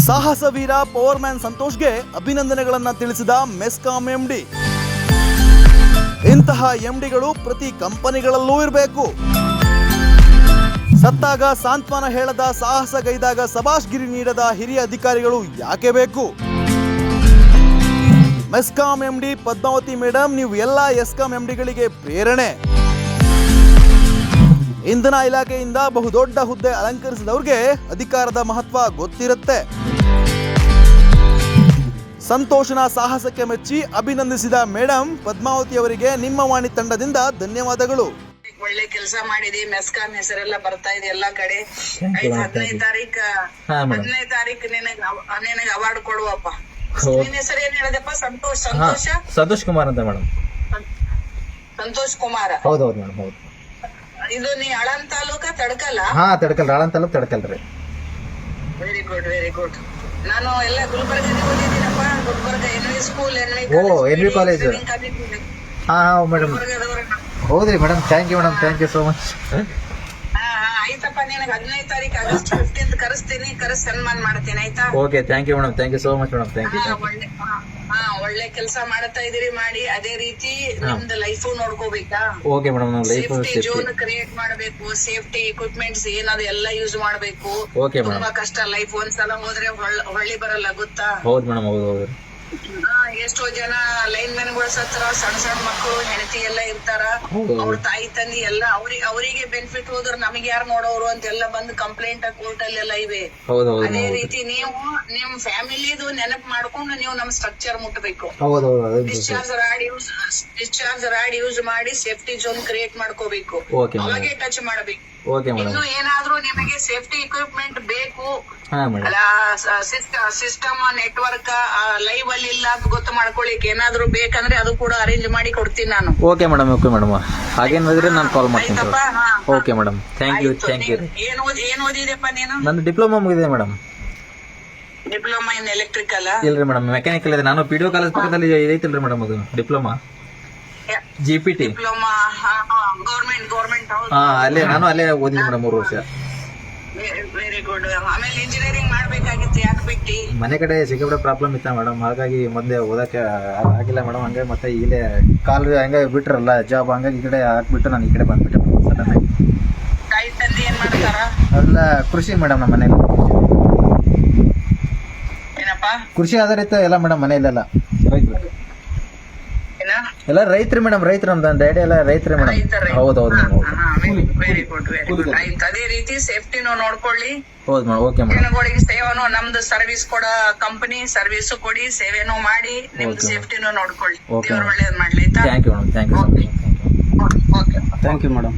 ಸಾಹಸ ವೀರ power man ಸಂತೋಷ್ಗೆ ಅಭಿನಂದನೆಗಳನ್ನ ತಿಳಿಸಿದ MESCOM MD. ಇಂತಹ ಎಂಡಿಗಳು ಪ್ರತಿ ಕಂಪನಿಗಳಲ್ಲೂ ಇರಬೇಕು. ಸತ್ತಾಗ ಸಾಂತ್ವನ ಹೇಳದ, ಸಾಹಸಗೈದಾಗ ಸಭಾಷ್ಗಿರಿ ನೀಡದ ಹಿರಿಯ ಅಧಿಕಾರಿಗಳು ಯಾಕೆ ಬೇಕು? ಮೆಸ್ಕಾಂ ಎಂಡಿ ಪದ್ಮಾವತಿ ಮೇಡಮ್, ನೀವು ಎಲ್ಲ ಎಸ್ಕಾಂ ಎಂಡಿಗಳಿಗೆ ಪ್ರೇರಣೆ. ಇಂಧನ ಇಲಾಖೆಯಿಂದ ಬಹುದೊಡ್ಡ ಹುದ್ದೆ ಅಲಂಕರಿಸಿದವ್ರಿಗೆ ಅಧಿಕಾರದ ಮಹತ್ವ ಗೊತ್ತಿರುತ್ತೆ. ಸಂತೋಷನ ಸಾಹಸಕ್ಕೆ ಮೆಚ್ಚಿ ಅಭಿನಂದಿಸಿದ ಮೇಡಮ್ ಪದ್ಮಾವತಿ ಅವರಿಗೆ ನಿಮ್ಮ ವಾಣಿ ತಂಡದಿಂದ ಧನ್ಯವಾದಗಳು. ಒಳ್ಳೆ ಕೆಲಸ ಮಾಡಿದಿ. ಮೆಸ್ಕಾಂ ಹೆಸರೆಲ್ಲ ಬರ್ತಾ ಇದೆ ಎಲ್ಲಾ ಕಡೆ. 15 ತಾರೀಕು ನಿನಗೆ ಅವಾರ್ಡ್ ಕೊಡುವಪ್ಪ. ನಿನ್ನ ಹೆಸರು ಏನ್ ಹೇಳಿದಪ್ಪ? ಸಂತೋಷ್ ಕುಮಾರ್ ಅಂತ ಮೇಡಮ್. ಸಂತೋಷ್ ಕುಮಾರ್. ಹೌದೌದು ಮೇಡಮ್, ಹೌದು. ಇದು ನೀ ಆಳಂದ್ ತಾಲೂಕ ತಡ್ಕಲ್ಲ? ತಡ್ಕಲ್, ಆಳಂದ್ ತಾಲೂಕ್ ತಡ್ಕಲ್ರಿ. Very good, very good. ನಾನು ಎಲ್ಲ ಗುಲ್ಬರ್ಗ ಓದಿದ್ದೀನಪ್ಪ. Gulbarga NV school, NV college. ಹಾ ಮೇಡಮ್, ಹೌದ್ರಿ madam. Thank you madam, thank you so much. ಆಯ್ತಪ್ಪ, ನಿನಗೆ 15 ತಾರೀಕು ಆಗಸ್ಟ್ 15 ಕರೆಸ್ತೀನಿ, ಸನ್ಮಾನ ಮಾಡ್ತೀನಿ, ಆಯ್ತಾ? Okay, thank you madam, thank you so much madam, thank you. ಒಳ್ಳೆ ಕೆಲಸ ಮಾಡ್ತಾ ಇದೀರಿ, ಮಾಡಿ. ಅದೇ ರೀತಿ ನಿಮ್ದು ಲೈಫ್ ನೋಡ್ಕೋಬೇಕಾ? Okay madam, safety zone create ಮಾಡಬೇಕು. ಸೇಫ್ಟಿ ಎಕ್ವಿಪ್ಮೆಂಟ್ಸ್ ಏನದು ಎಲ್ಲ ಯೂಸ್ ಮಾಡಬೇಕು. ತುಂಬಾ ಕಷ್ಟ ಲೈಫ್. ಒಂದ್ಸಲ ಹೋದ್ರೆ ಹೊಳ್ಳಿ ಬರಲ್ಲ, ಗೊತ್ತಾ? ಹೌದು ಮೇಡಮ್, ಹೌದು ಹೌದು. ಎಷ್ಟೋ ಜನ ಲೈನ್ ಮ್ಯಾನ್ಗಳು ಸತ್ರ, ಸಣ್ಣ ಮಕ್ಕಳು, ಹೆಂಡತಿ ಎಲ್ಲ ಇರ್ತಾರ. ಅವ್ರ ತಾಯಿ ತಂದಿ ಎಲ್ಲ ಅವರಿಗೆ ಬೆನಿಫಿಟ್ ಹೋದ್ರ ನಮಗೆ ಯಾರು ನೋಡೋರು ಅಂತೆಲ್ಲ ಬಂದು ಕಂಪ್ಲೇಂಟ್ ಕೋರ್ಟ್ ಅಲ್ಲೆಲ್ಲ ಇವೆ. ಅದೇ ರೀತಿ ನೀವು ನಿಮ್ ಫ್ಯಾಮಿಲಿದು ನೆನಪು ಮಾಡ್ಕೊಂಡು ನೀವು ನಮ್ ಸ್ಟ್ರಕ್ಚರ್ ಮುಟ್ಟಬೇಕು. ಡಿಸ್ಚಾರ್ಜ್ ರಾಡ್ ಯೂಸ್ ಮಾಡಿ ಸೇಫ್ಟಿ ಝೋನ್ ಕ್ರಿಯೇಟ್ ಮಾಡ್ಕೋಬೇಕು. ಅವಾಗೆ ಟಚ್ ಮಾಡಬೇಕು. ಇನ್ನು ಏನಾದ್ರೂ ನಿಮಗೆ ಸೇಫ್ಟಿ ಎಕ್ವಿಪ್ಮೆಂಟ್ ಬೇಕು, ಸಿಸ್ಟಮ್ ನೆಟ್ವರ್ಕ್ ಲೈವ್ ಅಲ್ಲಿ ಇಲ್ಲ ಅಂತ ಗೊತ್ತು ಮಾಡ್ಕೊಳ್ಳಿಕ್ಕೆ ಏನಾದ್ರು ಬೇಕಂದ್ರೆ ಅದು ಕೂಡ ಅರೇಂಜ್ ಮಾಡಿ ಕೊಡ್ತೀನಿ ನಾನು. Okay madam, okay madam. ಹಾಗೇನಾದ್ರೆ ನಾನು ಕಾಲ್ ಮಾಡ್ತೀನಿ. Okay madam, thank you, thank you. ಏನ್ ಓದಿದೆಪ್ಪ ನೀನು? ನಂದು ಡಿಪ್ಲೊಮಾ ಮುಗಿದೆ ಮೇಡಮ್. Diploma in electrical? ಇಲ್ರಿ ಮೇಡಮ್, ಮೆಕ್ಯಾನಿಕಲ್ ಇದೆ. ನಾನು PDO ಕಾಲೇಜ್ ಪಕ್ಕದಲ್ಲಿ ಇದೈತಿಲ್ರಿ ಮೇಡಮ್, ಅದು ಡಿಪ್ಲೊಮಾ GPT. Diploma government. ಅಲ್ಲೇ ನಾನು ಅಲ್ಲೇ ಓದಿದ್ದೆ ಮೇಡಮ್ 3 ವರ್ಷ. Very good. ಆಮೇಲೆ ಇಂಜಿನಿಯರಿಂಗ್ ಮಾಡ್ಬೇಕಾಗಿತ್ತು, ಯಾಕೆ ಬಿಟ್ಟಿ? ಮನೆ ಕಡೆ ಸಿಕ್ಕಾಪಟ್ಟೆ ಪ್ರಾಬ್ಲಮ್ ಇತ್ತ ಮೇಡಮ್, ಹಾಗಾಗಿ ಮುಂದೆ ಓದಕ್ಕೆ ಆಗಿಲ್ಲ ಮೇಡಮ್. ಹಂಗೆ ಮತ್ತೆ ಇಲ್ಲೇ ಕಾಲ್ ಹಂಗೆ ಬಿಟ್ರಲ್ಲ ಜಾಬ್, ಹಂಗಾಗಿ ಈ ಕಡೆ ಹಾಕ್ಬಿಟ್ಟು ನಾನು ಈ ಕಡೆ ಬಂದ್ಬಿಟ್ಟೆ ಸಡನ್. ತಾಯಿ ತಂದೆ ಏನ್ ಮಾಡ್ತಾರ? ಅಲ್ಲ, ಕೃಷಿ ಮೇಡಮ್. ನಮ್ಮ ಮನೇಲಿ ಏನಪ್ಪ? ಕೃಷಿ ಆಧಾರಿತ ಎಲ್ಲ ಮೇಡಮ್. ಮನೆಯಲ್ಲೆಲ್ಲ ರೈತರು ಎಲ್ಲ ರೈತರು ಮೇಡಮ್. ರೈತರು ನಮ್ದು ಡ್ಯಾಡಿ ಎಲ್ಲ ರೈತರು ಮೇಡಮ್. ಹೌದೌದು madam. Very good, very good. ಆಯ್ತು, ಅದೇ ರೀತಿ ಸೇಫ್ಟಿನೂ ನೋಡ್ಕೊಳ್ಳಿ. ಹೌದು ಮೇಡಮ್, ಓಕೆ ಮೇಡಮ್. ಜನಗಳಿಗೆ ಸೇವೆನೂ, ನಮ್ದು ಸರ್ವಿಸ್ ಕೊಡೋ ಕಂಪನಿ ಸರ್ವಿಸ್ ಕೊಡಿ, ಸೇವೆನೂ ಮಾಡಿ, ನಿಮ್ದು ಸೇಫ್ಟಿನೂ ನೋಡ್ಕೊಳ್ಳಿ. ದೇವ್ರು ಒಳ್ಳೇದ್ ಮಾಡ್ಲಿ. Thank you madam, thank you. Okay, thank you madam.